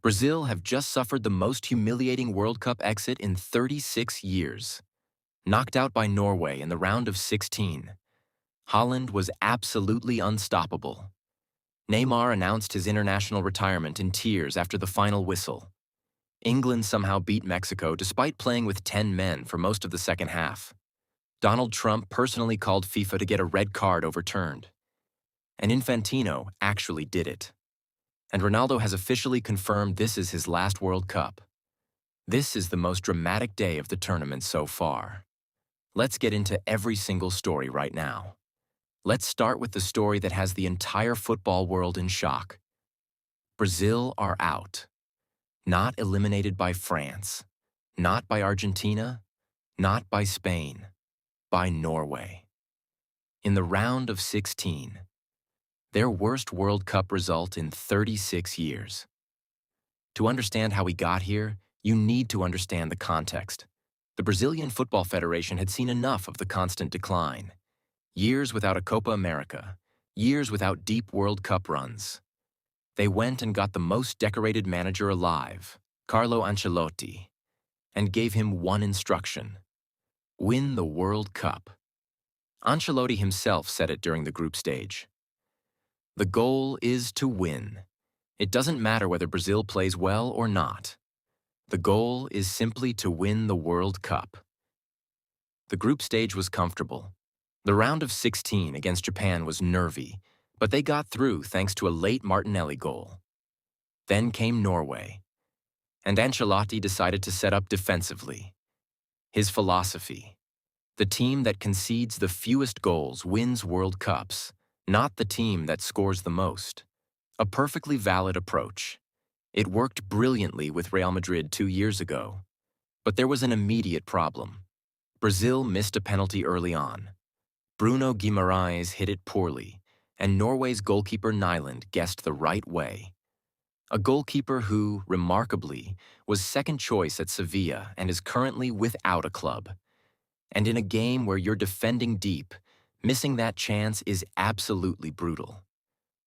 Brazil have just suffered the most humiliating World Cup exit in 36 years. Knocked out by Norway in the round of 16, Haaland was absolutely unstoppable. Neymar announced his international retirement in tears after the final whistle. England somehow beat Mexico despite playing with 10 men for most of the second half. Donald Trump personally called FIFA to get a red card overturned. And Infantino actually did it. And Ronaldo has officially confirmed this is his last World Cup. This is the most dramatic day of the tournament so far. Let's get into every single story right now. Let's start with the story that has the entire football world in shock. Brazil are out. Not eliminated by France, not by Argentina, not by Spain, by Norway. In the round of 16, their worst World Cup result in 36 years. To understand how we got here, you need to understand the context. The Brazilian Football Federation had seen enough of the constant decline. Years without a Copa America, years without deep World Cup runs. They went and got the most decorated manager alive, Carlo Ancelotti, and gave him one instruction: win the World Cup. Ancelotti himself said it during the group stage. The goal is to win. It doesn't matter whether Brazil plays well or not. The goal is simply to win the World Cup. The group stage was comfortable. The round of 16 against Japan was nervy, but they got through thanks to a late Martinelli goal. Then came Norway, and Ancelotti decided to set up defensively. His philosophy: the team that concedes the fewest goals wins World Cups, not the team that scores the most. A perfectly valid approach. It worked brilliantly with Real Madrid 2 years ago. But there was an immediate problem. Brazil missed a penalty early on. Bruno Guimarães hit it poorly, and Norway's goalkeeper Nyland guessed the right way. A goalkeeper who, remarkably, was second choice at Sevilla and is currently without a club. And in a game where you're defending deep, missing that chance is absolutely brutal.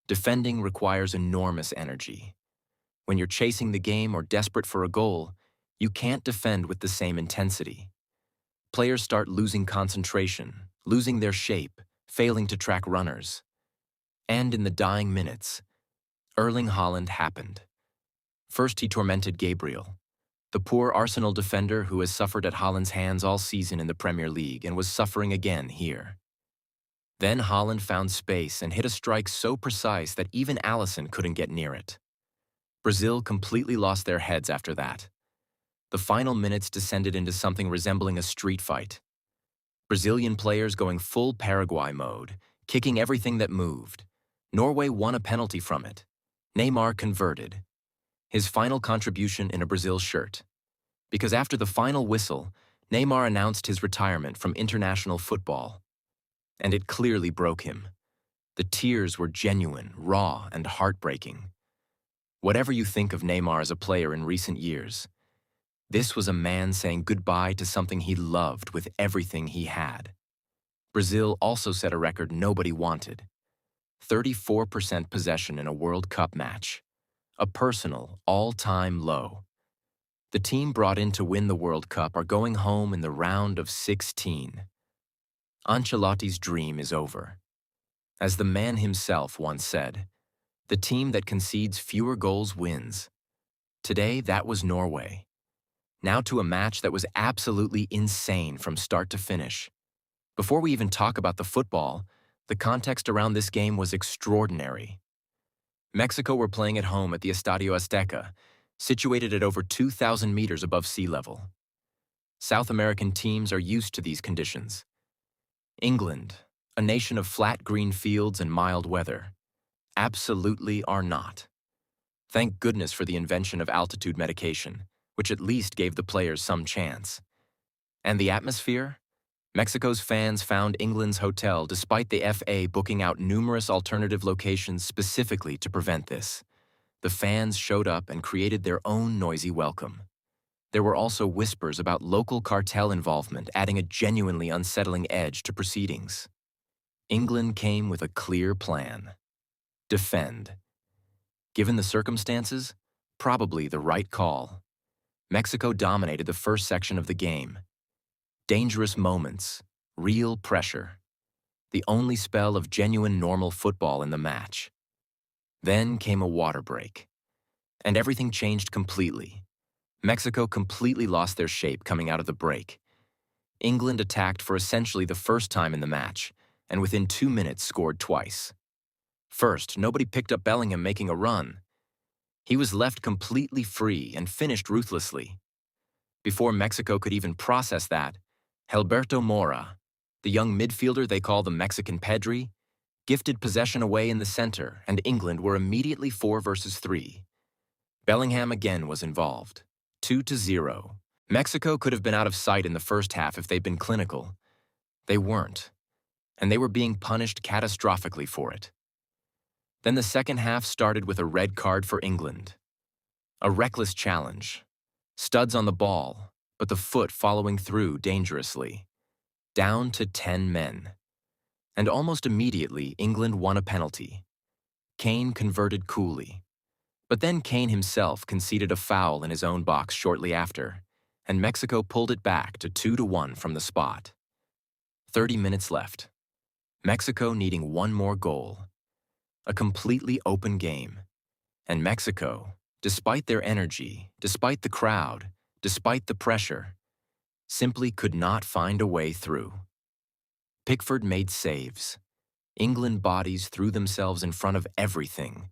Defending requires enormous energy. When you're chasing the game or desperate for a goal, you can't defend with the same intensity. Players start losing concentration, losing their shape, failing to track runners. And in the dying minutes, Erling Haaland happened. First, he tormented Gabriel, the poor Arsenal defender who has suffered at Haaland's hands all season in the Premier League and was suffering again here. Then Haaland found space and hit a strike so precise that even Alisson couldn't get near it. Brazil completely lost their heads after that. The final minutes descended into something resembling a street fight. Brazilian players going full Paraguay mode, kicking everything that moved. Norway won a penalty from it. Neymar converted. His final contribution in a Brazil shirt. Because after the final whistle, Neymar announced his retirement from international football. And it clearly broke him. The tears were genuine, raw, and heartbreaking. Whatever you think of Neymar as a player in recent years, this was a man saying goodbye to something he loved with everything he had. Brazil also set a record nobody wanted: 34% possession in a World Cup match, a personal, all-time low. The team brought in to win the World Cup are going home in the round of 16. Ancelotti's dream is over. As the man himself once said, the team that concedes fewer goals wins. Today, that was Norway. Now to a match that was absolutely insane from start to finish. Before we even talk about the football, the context around this game was extraordinary. Mexico were playing at home at the Estadio Azteca, situated at over 2,000 meters above sea level. South American teams are used to these conditions. England, a nation of flat green fields and mild weather, absolutely are not. Thank goodness for the invention of altitude medication, which at least gave the players some chance. And the atmosphere? Mexico's fans found England's hotel despite the FA booking out numerous alternative locations specifically to prevent this. The fans showed up and created their own noisy welcome. There were also whispers about local cartel involvement, adding a genuinely unsettling edge to proceedings. England came with a clear plan: defend. Given the circumstances, Probably the right call. Mexico dominated the first section of the game. Dangerous moments, real pressure. The only spell of genuine normal football in the match. Then came a water break. And everything changed completely. Mexico completely lost their shape coming out of the break. England attacked for essentially the first time in the match, and within 2 minutes scored twice. First, nobody picked up Bellingham making a run. He was left completely free and finished ruthlessly. Before Mexico could even process that, Gilberto Mora, the young midfielder they call the Mexican Pedri, gifted possession away in the center, and England were immediately 4 versus 3. Bellingham again was involved. 2-0. Mexico could have been out of sight in the first half if they'd been clinical. They weren't, and they were being punished catastrophically for it. Then the second half started with a red card for England. A reckless challenge. Studs on the ball, but the foot following through dangerously. Down to 10 men. And almost immediately, England won a penalty. Kane converted coolly. But then Kane himself conceded a foul in his own box shortly after, and Mexico pulled it back to 2-1 from the spot. 30 minutes left. Mexico needing one more goal. A completely open game. And Mexico, despite their energy, despite the crowd, despite the pressure, simply could not find a way through. Pickford made saves. England bodies threw themselves in front of everything,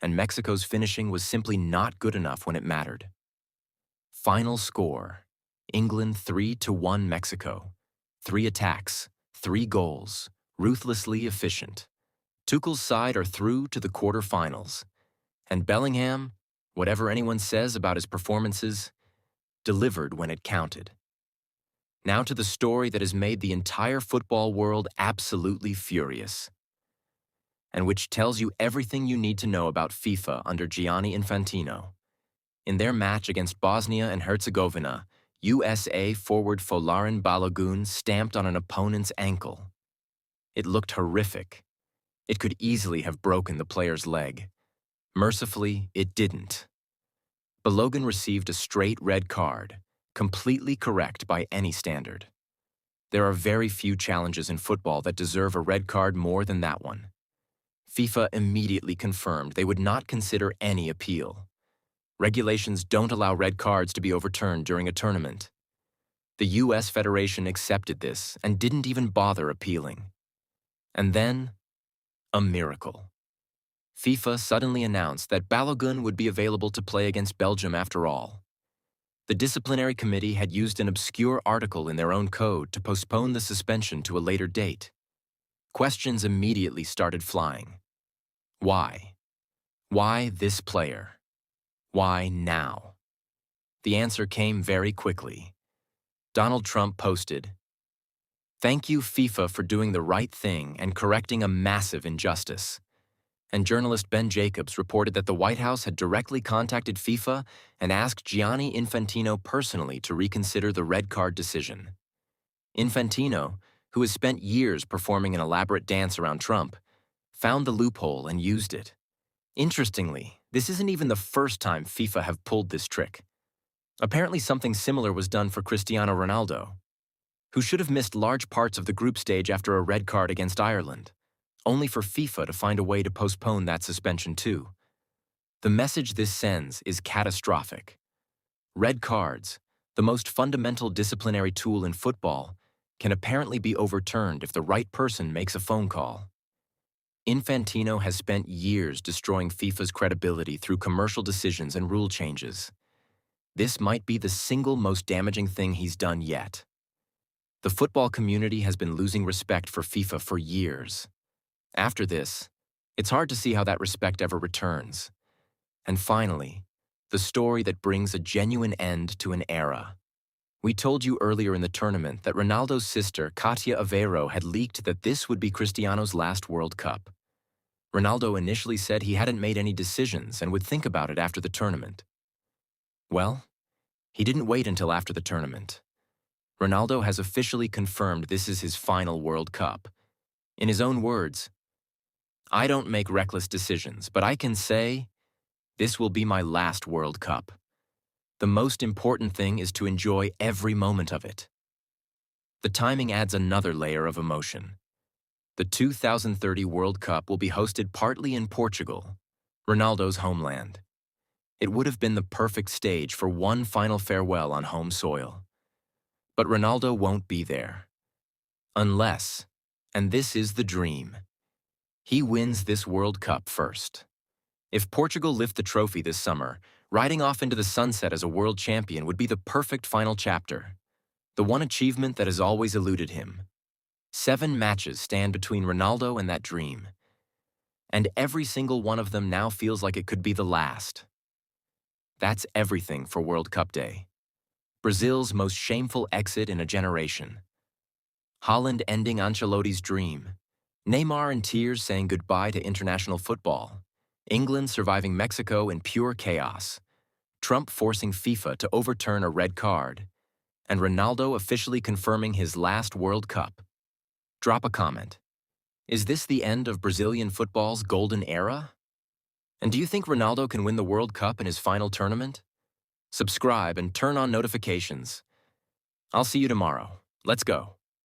and Mexico's finishing was simply not good enough when it mattered. Final score, England 3-1 Mexico. 3 attacks, 3 goals, ruthlessly efficient. Tuchel's side are through to the quarterfinals, and Bellingham, whatever anyone says about his performances, delivered when it counted. Now to the story that has made the entire football world absolutely furious, and which tells you everything you need to know about FIFA under Gianni Infantino. In their match against Bosnia and Herzegovina, USA forward Folarin Balogun stamped on an opponent's ankle. It looked horrific. It could easily have broken the player's leg. Mercifully, it didn't. Balogun received a straight red card, completely correct by any standard. There are very few challenges in football that deserve a red card more than that one. FIFA immediately confirmed they would not consider any appeal. Regulations don't allow red cards to be overturned during a tournament. The US Federation accepted this and didn't even bother appealing. And then, a miracle. FIFA suddenly announced that Balogun would be available to play against Belgium after all. The disciplinary committee had used an obscure article in their own code to postpone the suspension to a later date. Questions immediately started flying. Why? Why this player? Why now? The answer came very quickly. Donald Trump posted, "Thank you, FIFA, for doing the right thing and correcting a massive injustice." And journalist Ben Jacobs reported that the White House had directly contacted FIFA and asked Gianni Infantino personally to reconsider the red card decision. Infantino, who has spent years performing an elaborate dance around Trump, found the loophole and used it. Interestingly, this isn't even the first time FIFA have pulled this trick. Apparently something similar was done for Cristiano Ronaldo, who should have missed large parts of the group stage after a red card against Ireland, only for FIFA to find a way to postpone that suspension too. The message this sends is catastrophic. Red cards, the most fundamental disciplinary tool in football, can apparently be overturned if the right person makes a phone call. Infantino has spent years destroying FIFA's credibility through commercial decisions and rule changes. This might be the single most damaging thing he's done yet. The football community has been losing respect for FIFA for years. After this, it's hard to see how that respect ever returns. And finally, the story that brings a genuine end to an era. We told you earlier in the tournament that Ronaldo's sister, Katia Aveiro, had leaked that this would be Cristiano's last World Cup. Ronaldo initially said he hadn't made any decisions and would think about it after the tournament. Well, he didn't wait until after the tournament. Ronaldo has officially confirmed this is his final World Cup. In his own words, "I don't make reckless decisions, but I can say This will be my last World Cup. The most important thing is to enjoy every moment of it. The timing adds another layer of emotion. The 2030 World Cup will be hosted partly in Portugal, Ronaldo's homeland. It would have been the perfect stage for one final farewell on home soil. But Ronaldo won't be there. Unless, and this is the dream, he wins this World Cup first. If Portugal lift the trophy this summer, riding off into the sunset as a world champion would be the perfect final chapter. The one achievement that has always eluded him. 7 matches stand between Ronaldo and that dream. And every single one of them now feels like it could be the last. That's everything for World Cup Day. Brazil's most shameful exit in a generation. Haaland ending Ancelotti's dream. Neymar in tears saying goodbye to international football. England surviving Mexico in pure chaos. Trump forcing FIFA to overturn a red card. And Ronaldo officially confirming his last World Cup. Drop a comment. Is this the end of Brazilian football's golden era? And do you think Ronaldo can win the World Cup in his final tournament? Subscribe and turn on notifications. I'll see you tomorrow. Let's go.